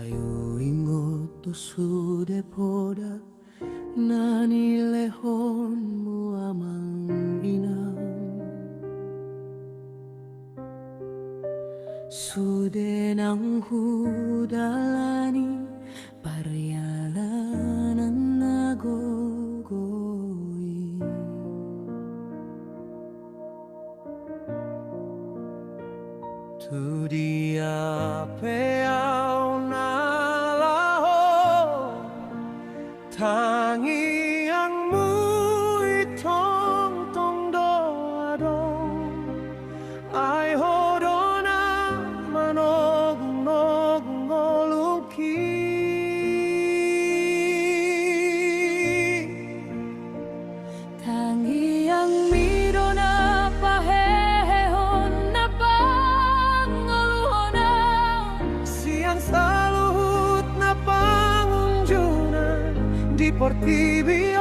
Tayo ingot to sude poda nani lehon mo amang ina sude nang hudalani paryalanan nagogoy tu dia peau nalaho tangi ang mui tong tong doadong ai hodona manog nog ngolungki tangi ang midona pahehon na pangoluhona siang saluhut na pangunjunan di portibi